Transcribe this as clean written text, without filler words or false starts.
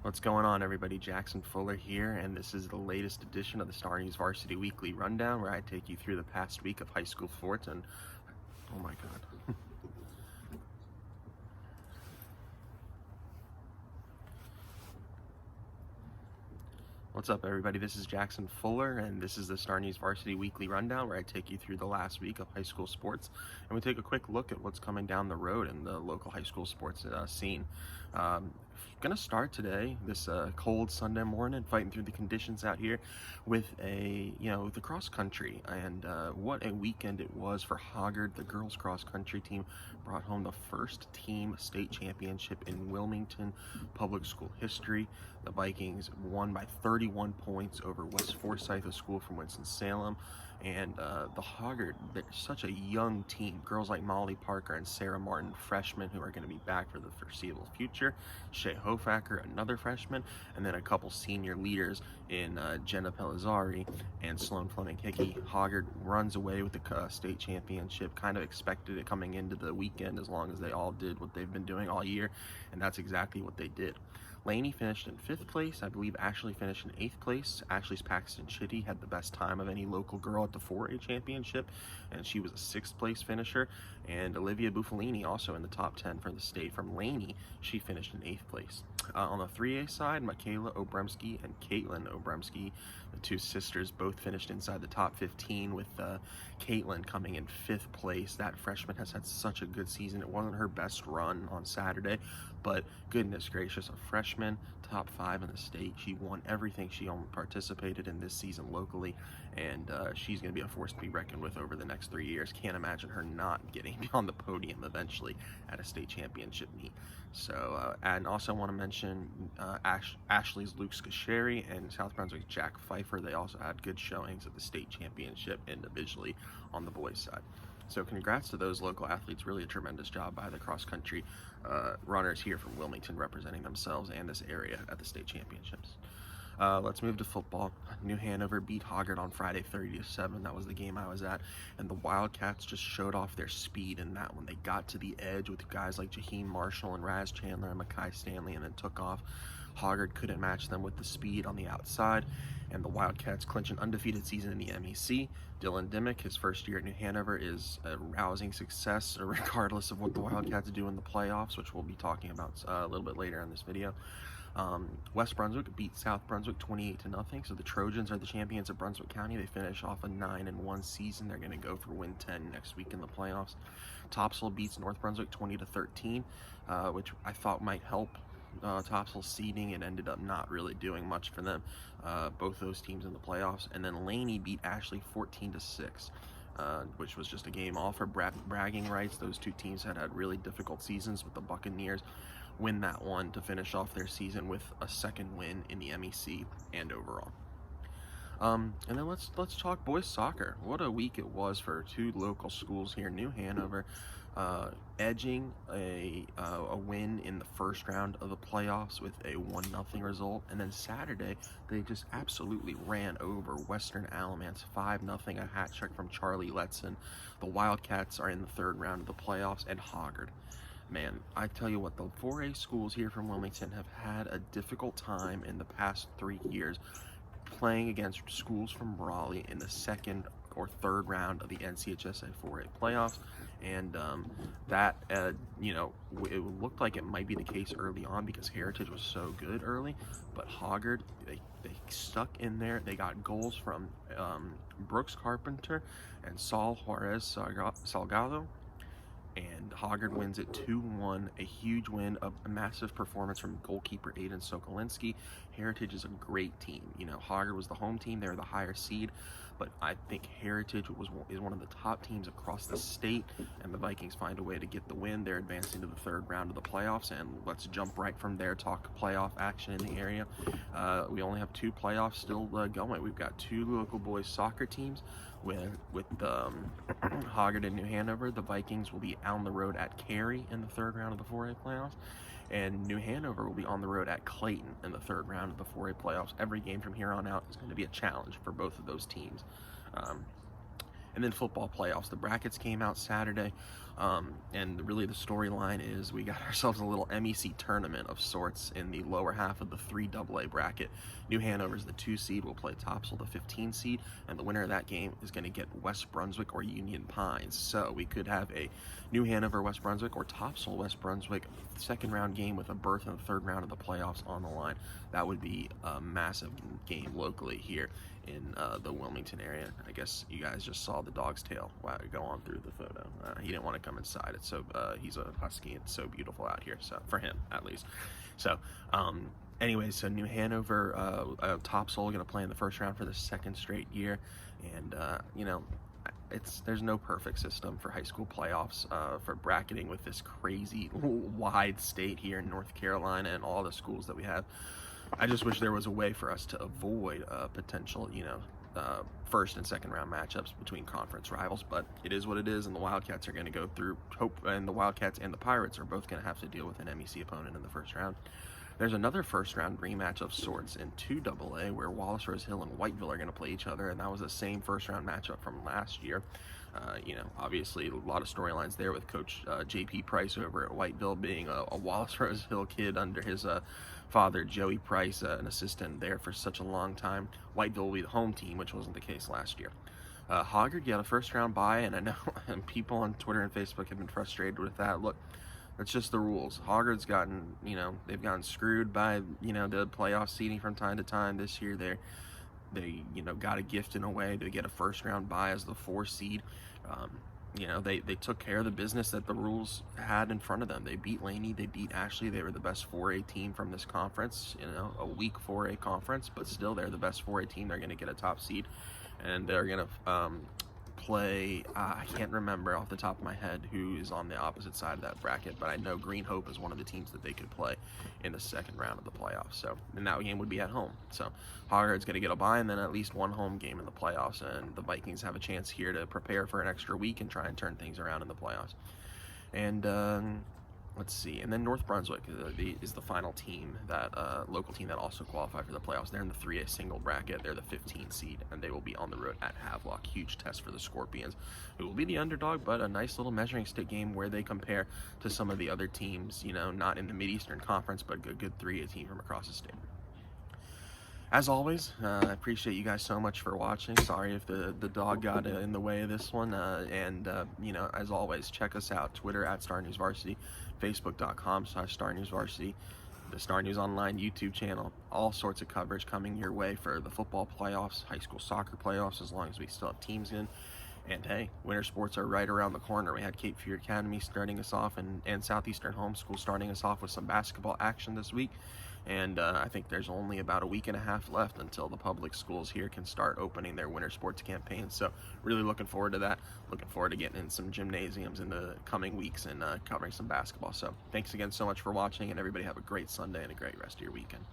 What's going on, everybody? Jackson Fuller here, and this is the latest edition of the StarNewsVarsity Weekly Rundown, where I take you through the past week of high school sports. And oh my god. What's up, everybody? This is Jackson Fuller, and this is the StarNewsVarsity Weekly Rundown, where I take you through the last week of high school sports, and we take a quick look at what's coming down the road in the local high school sports scene. Gonna start today, this cold Sunday morning, fighting through the conditions out here with the cross country, and what a weekend it was for Hoggard. The girls cross country team brought home the first team state championship in Wilmington public school history. The Vikings won by 31 points over West Forsyth, a school from Winston-Salem. And the Hoggard, they're such a young team. Girls like Molly Parker and Sarah Martin, freshmen who are going to be back for the foreseeable future. Shay Hofacker, another freshman. And then a couple senior leaders in Jenna Pellizzari and Sloan Fleming-Hickey. Hoggard runs away with the state championship. Kind of expected it coming into the weekend, as long as they all did what they've been doing all year. And that's exactly what they did. Laney finished in 5th place. I believe Ashley finished in 8th place. Ashley's Paxton Chitty had the best time of any local girl at the 4A championship, and she was a 6th place finisher. And Olivia Buffalini also in the top 10 for the state from Laney. She finished in 8th place. On the 3A side, Michaela Obremski and Caitlin Obremski, the two sisters, both finished inside the top 15, with Caitlin coming in 5th place. That freshman has had such a good season. It wasn't her best run on Saturday, but goodness gracious, a freshman, top 5 in the state. She won everything she participated in this season locally, and she's going to be a force to be reckoned with over the next 3 years. Can't imagine her not getting on the podium eventually at a state championship meet. So, and also want to mention Ashley's Luke Scacheri and South Brunswick's Jack Pfeiffer. They also had good showings at the state championship individually on the boys' side. So congrats to those local athletes. Really a tremendous job by the cross-country runners here from Wilmington, representing themselves and this area at the state championships. Let's move to football. New Hanover beat Hoggard on Friday 30-7. That was the game I was at, and the Wildcats just showed off their speed in that one. They got to the edge with guys like Jaheim Marshall and Raz Chandler and Makai Stanley, and then took off. Hoggard couldn't match them with the speed on the outside, and the Wildcats clinch an undefeated season in the MEC. Dylan Dimmick, his first year at New Hanover, is a rousing success, regardless of what the Wildcats do in the playoffs, which we'll be talking about a little bit later in this video. West Brunswick beat South Brunswick 28-0, so the Trojans are the champions of Brunswick County. They finish off a 9-1 season. They're going to go for win 10 next week in the playoffs. Topsail beats North Brunswick 20-13, which I thought might help Topsail's seeding. It ended up not really doing much for them, both those teams in the playoffs. And then Laney beat Ashley 14-6. Which was just a game all for bragging rights. Those two teams had really difficult seasons, with the Buccaneers win that one to finish off their season with a second win in the MEC and overall. And then let's talk boys soccer. What a week it was for two local schools here. New Hanover edging a win in the first round of the playoffs with a 1-0 result, and then Saturday they just absolutely ran over Western Alamance 5-0, a hat trick from Charlie Letson. The Wildcats are in the third round of the playoffs, and Hoggard. Man, I tell you what, the 4A schools here from Wilmington have had a difficult time in the past 3 years playing against schools from Raleigh in the second or third round of the NCHSA 4A playoffs, and it looked like it might be the case early on because Heritage was so good early, but Hoggard, they stuck in there. They got goals from Brooks Carpenter and Saul Juarez Salgado, and Hoggard wins it 2-1, a huge win, a massive performance from goalkeeper Aiden Sokolinski. Heritage is a great team. Hoggard was the home team. They were the higher seed, but I think Heritage is one of the top teams across the state, and the Vikings find a way to get the win. They're advancing to the third round of the playoffs, and let's jump right from there, talk playoff action in the area. We only have 2 playoffs still going. We've got 2 local boys soccer teams with Hoggard and New Hanover. The Vikings will be on the road at Cary in the third round of the 4A playoffs, and New Hanover will be on the road at Clayton in the third round of the 4A playoffs. Every game from here on out is going to be a challenge for both of those teams. And then football playoffs. The brackets came out Saturday, and really the storyline is we got ourselves a little MEC tournament of sorts in the lower half of the 3AA bracket. New Hanover's the 2 seed, will play Topsail, the 15 seed, and the winner of that game is going to get West Brunswick or Union Pines. So we could have a New Hanover West Brunswick or Topsail West Brunswick second round game with a berth in the third round of the playoffs on the line. That would be a massive game locally here in the Wilmington area. I guess you guys just saw the dog's tail go on through the photo. He didn't want to come inside. It's so he's a husky. It's so beautiful out here, so for him at least. So anyways, so New Hanover Topsail going to play in the first round for the second straight year, and you know, there's no perfect system for high school playoffs for bracketing with this crazy wide state here in North Carolina and all the schools that we have. I just wish there was a way for us to avoid potential, you know, first and second round matchups between conference rivals, but it is what it is, and the Wildcats are going to go through, and the Wildcats and the Pirates are both going to have to deal with an MEC opponent in the first round. There's another first round rematch of sorts in 2AA where Wallace Rose Hill and Whiteville are going to play each other, and that was the same first round matchup from last year. You know, obviously a lot of storylines there with Coach JP Price over at Whiteville being a Wallace Rose Hill kid under his father Joey Price, an assistant there for such a long time. Whiteville will be the home team, which wasn't the case last year. Hoggard got a first round bye, and I know and people on Twitter and Facebook have been frustrated with that. Look, that's just the rules. Hoggard's gotten, you know, they've gotten screwed by, you know, the playoff seeding from time to time. This year they you know, got a gift in a way to get a first round bye as the 4 seed. You know, they took care of the business that the rules had in front of them. They beat Laney, they beat Ashley. They were the best 4A team from this conference, you know, a weak 4A conference, but still they're the best 4A team. They're going to get a top seed, and they're going to play, I can't remember off the top of my head who is on the opposite side of that bracket, but I know Green Hope is one of the teams that they could play in the second round of the playoffs. So, and that game would be at home. So Hoggard's going to get a bye and then at least one home game in the playoffs, and the Vikings have a chance here to prepare for an extra week and try and turn things around in the playoffs. And let's see, and then North Brunswick is the final team, that local team that also qualified for the playoffs. They're in the 3A single bracket. They're the 15 seed, and they will be on the road at Havelock. Huge test for the Scorpions, who will be the underdog, but a nice little measuring stick game where they compare to some of the other teams, you know, not in the Mid-Eastern Conference, but a good 3A team from across the state. As always, I appreciate you guys so much for watching. Sorry if the dog got in the way of this one. You know, as always, check us out. Twitter at StarNewsVarsity, Facebook.com/StarNewsVarsity, the Star News Online YouTube channel. All sorts of coverage coming your way for the football playoffs, high school soccer playoffs, as long as we still have teams in. And hey, winter sports are right around the corner. We had Cape Fear Academy starting us off, and Southeastern Homeschool starting us off with some basketball action this week. And I think there's only about a week and a half left until the public schools here can start opening their winter sports campaigns. So really looking forward to that. Looking forward to getting in some gymnasiums in the coming weeks and covering some basketball. So thanks again so much for watching, and everybody have a great Sunday and a great rest of your weekend.